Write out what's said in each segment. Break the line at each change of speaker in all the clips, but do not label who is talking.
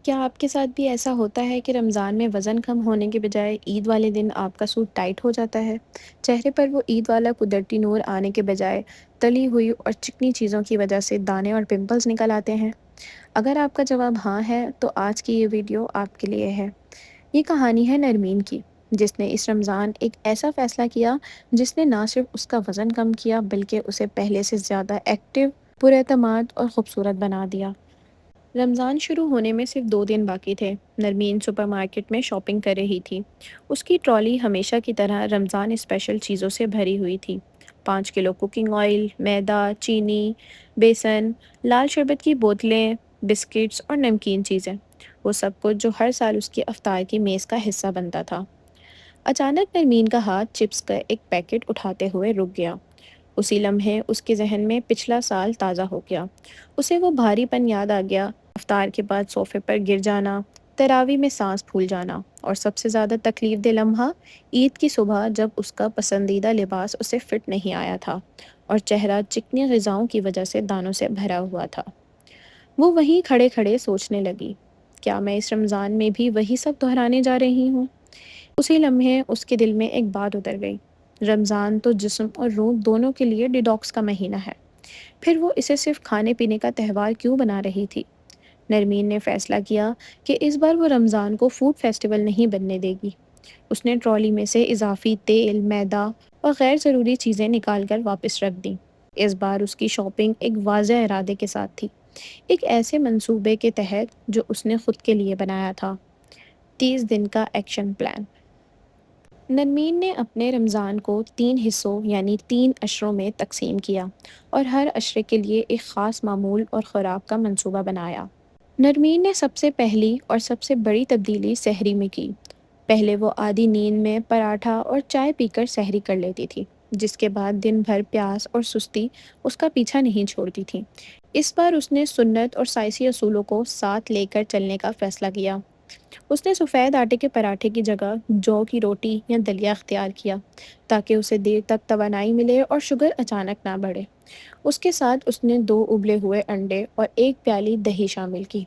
کیا آپ کے ساتھ بھی ایسا ہوتا ہے کہ رمضان میں وزن کم ہونے کے بجائے عید والے دن آپ کا سوٹ ٹائٹ ہو جاتا ہے؟ چہرے پر وہ عید والا قدرتی نور آنے کے بجائے تلی ہوئی اور چکنی چیزوں کی وجہ سے دانے اور پمپلز نکل آتے ہیں؟ اگر آپ کا جواب ہاں ہے تو آج کی یہ ویڈیو آپ کے لیے ہے۔ یہ کہانی ہے نرمین کی، جس نے اس رمضان ایک ایسا فیصلہ کیا جس نے نہ صرف اس کا وزن کم کیا بلکہ اسے پہلے سے زیادہ ایکٹیو، پر اعتماد اور خوبصورت بنا دیا۔ رمضان شروع ہونے میں صرف 2 دن باقی تھے۔ نرمین سپر مارکیٹ میں شاپنگ کر رہی تھی۔ اس کی ٹرالی ہمیشہ کی طرح رمضان اسپیشل چیزوں سے بھری ہوئی تھی۔ 5 کلو کوکنگ آئل، میدا، چینی، بیسن، لال شربت کی بوتلیں، بسکٹس اور نمکین چیزیں، وہ سب کچھ جو ہر سال اس کی افطار کی میز کا حصہ بنتا تھا۔ اچانک نرمین کا ہاتھ چپس کا ایک پیکٹ اٹھاتے ہوئے رک گیا۔ اسی لمحے اس کے ذہن میں پچھلا سال تازہ ہو گیا۔ اسے وہ بھاری پن یاد آ گیا، افطار کے بعد صوفے پر گر جانا، تراویح میں سانس پھول جانا، اور سب سے زیادہ تکلیف دہ لمحہ عید کی صبح جب اس کا پسندیدہ لباس اسے فٹ نہیں آیا تھا اور چہرہ چکنی غذاؤں کی وجہ سے دانوں سے بھرا ہوا تھا۔ وہ وہیں کھڑے کھڑے سوچنے لگی، کیا میں اس رمضان میں بھی وہی سب دہرانے جا رہی ہوں؟ اسی لمحے اس کے دل میں ایک بات اتر گئی، رمضان تو جسم اور روح دونوں کے لیے ڈیٹاکس کا مہینہ ہے، پھر وہ اسے صرف کھانے پینے کا تہوار کیوں بنا رہی تھی؟ نرمین نے فیصلہ کیا کہ اس بار وہ رمضان کو فوڈ فیسٹیول نہیں بننے دے گی۔ اس نے ٹرالی میں سے اضافی تیل، میدا اور غیر ضروری چیزیں نکال کر واپس رکھ دیں۔ اس بار اس کی شاپنگ ایک واضح ارادے کے ساتھ تھی، ایک ایسے منصوبے کے تحت جو اس نے خود کے لیے بنایا تھا: 30 دن کا ایکشن پلان۔ نرمین نے اپنے رمضان کو 3 حصوں یعنی 3 عشروں میں تقسیم کیا اور ہر عشرے کے لیے ایک خاص معمول اور خوراک کا منصوبہ بنایا۔ نرمین نے سب سے پہلی اور سب سے بڑی تبدیلی سحری میں کی۔ پہلے وہ آدھی نیند میں پراٹھا اور چائے پی کر سحری کر لیتی تھی، جس کے بعد دن بھر پیاس اور سستی اس کا پیچھا نہیں چھوڑتی تھی۔ اس بار اس نے سنت اور سائنسی اصولوں کو ساتھ لے کر چلنے کا فیصلہ کیا۔ اس نے سفید آٹے کے پراٹھے کی جگہ جو کی روٹی یا دلیا اختیار کیا تاکہ اسے دیر تک توانائی ملے اور شوگر اچانک نہ بڑھے۔ اس کے ساتھ اس نے 2 ابلے ہوئے انڈے اور ایک پیالی دہی شامل کی۔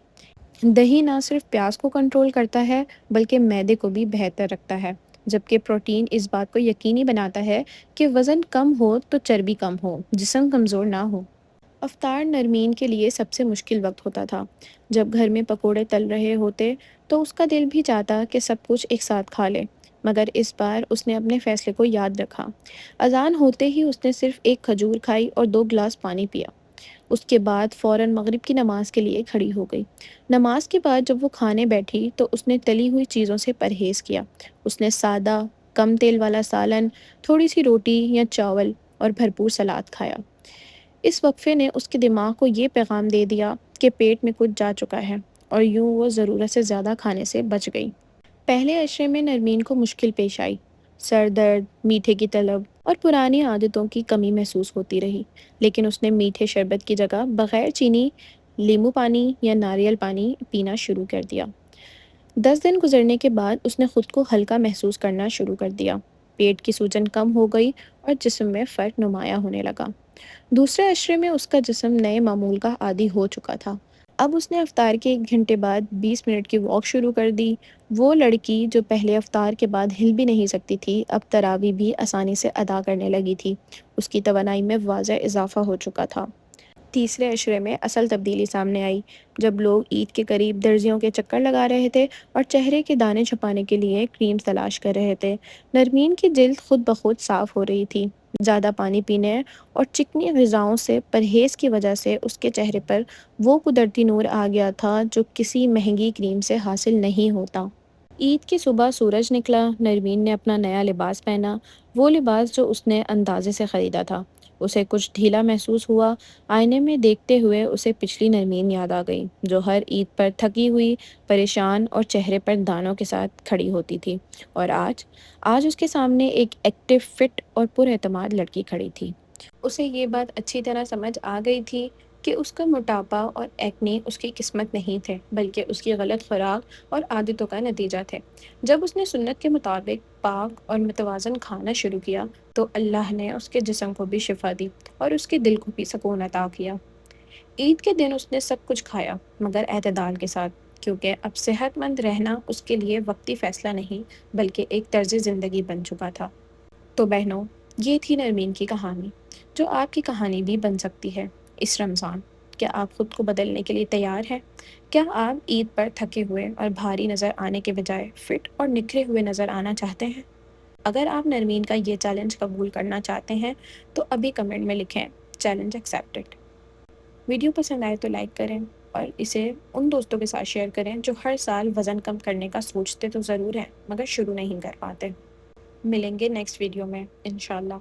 دہی نہ صرف پیاس کو کنٹرول کرتا ہے بلکہ معدے کو بھی بہتر رکھتا ہے، جبکہ پروٹین اس بات کو یقینی بناتا ہے کہ وزن کم ہو تو چربی کم ہو، جسم کمزور نہ ہو۔ افطار نرمین کے لیے سب سے مشکل وقت ہوتا تھا۔ جب گھر میں پکوڑے تل رہے ہوتے تو اس کا دل بھی چاہتا کہ سب کچھ ایک ساتھ کھا لے، مگر اس بار اس نے اپنے فیصلے کو یاد رکھا۔ اذان ہوتے ہی اس نے صرف ایک کھجور کھائی اور 2 گلاس پانی پیا۔ اس کے بعد فوراً مغرب کی نماز کے لیے کھڑی ہو گئی۔ نماز کے بعد جب وہ کھانے بیٹھی تو اس نے تلی ہوئی چیزوں سے پرہیز کیا۔ اس نے سادہ، کم تیل والا سالن، تھوڑی سی روٹی یا چاول اور بھرپور سلاد کھایا۔ اس وقفے نے اس کے دماغ کو یہ پیغام دے دیا کہ پیٹ میں کچھ جا چکا ہے، اور یوں وہ ضرورت سے زیادہ کھانے سے بچ گئی۔ پہلے عشرے میں نرمین کو مشکل پیش آئی۔ سر درد، میٹھے کی طلب اور پرانی عادتوں کی کمی محسوس ہوتی رہی، لیکن اس نے میٹھے شربت کی جگہ بغیر چینی لیمو پانی یا ناریل پانی پینا شروع کر دیا۔ 10 دن گزرنے کے بعد اس نے خود کو ہلکا محسوس کرنا شروع کر دیا۔ پیٹ کی سوجن کم ہو گئی اور جسم میں فرق نمایاں ہونے لگا۔ دوسرے عشرے میں اس کا جسم نئے معمول کا عادی ہو چکا تھا۔ اب اس نے افطار کے 1 گھنٹے بعد 20 منٹ کی واک شروع کر دی۔ وہ لڑکی جو پہلے افطار کے بعد ہل بھی نہیں سکتی تھی، اب تراویح بھی آسانی سے ادا کرنے لگی تھی۔ اس کی توانائی میں واضح اضافہ ہو چکا تھا۔ تیسرے عشرے میں اصل تبدیلی سامنے آئی، جب لوگ عید کے قریب درزیوں کے چکر لگا رہے تھے اور چہرے کے دانے چھپانے کے لیے کریم تلاش کر رہے تھے۔ نرمین کی جلد خود بخود صاف ہو رہی تھی۔ زیادہ پانی پینے اور چکنی غذاؤں سے پرہیز کی وجہ سے اس کے چہرے پر وہ قدرتی نور آ گیا تھا جو کسی مہنگی کریم سے حاصل نہیں ہوتا۔ عید کی صبح سورج نکلا، نرمین نے اپنا نیا لباس پہنا، وہ لباس جو اس نے اندازے سے خریدا تھا۔ اسے کچھ ڈھیلا محسوس ہوا۔ آئینے میں دیکھتے ہوئے اسے پچھلی نرمین یاد آ گئی، جو ہر عید پر تھکی ہوئی، پریشان اور چہرے پر دانوں کے ساتھ کھڑی ہوتی تھی، اور آج اس کے سامنے ایک ایکٹیو، فٹ اور پر اعتماد لڑکی کھڑی تھی۔ اسے یہ بات اچھی طرح سمجھ آ گئی تھی کہ اس کا موٹاپا اور ایکنی اس کی قسمت نہیں تھے بلکہ اس کی غلط خوراک اور عادتوں کا نتیجہ تھے۔ جب اس نے سنت کے مطابق پاک اور متوازن کھانا شروع کیا تو اللہ نے اس کے جسم کو بھی شفا دی اور اس کے دل کو بھی سکون عطا کیا۔ عید کے دن اس نے سب کچھ کھایا، مگر اعتدال کے ساتھ۔ کیونکہ اب صحت مند رہنا اس کے لیے وقتی فیصلہ نہیں بلکہ ایک طرز زندگی بن چکا تھا۔ تو بہنوں، یہ تھی نرمین کی کہانی، جو آپ کی کہانی بھی بن سکتی ہے اس رمضان۔ کیا آپ خود کو بدلنے کے لیے تیار ہیں؟ کیا آپ عید پر تھکے ہوئے اور بھاری نظر آنے کے بجائے فٹ اور نکھرے ہوئے نظر آنا چاہتے ہیں؟ اگر آپ نرمین کا یہ چیلنج قبول کرنا چاہتے ہیں تو ابھی کمنٹ میں لکھیں چیلنج ایکسیپٹڈ۔ ویڈیو پسند آئے تو لائک کریں اور اسے ان دوستوں کے ساتھ شیئر کریں جو ہر سال وزن کم کرنے کا سوچتے تو ضرور ہیں مگر شروع نہیں کر پاتے۔ ملیں گے نیکسٹ ویڈیو میں انشاءاللہ۔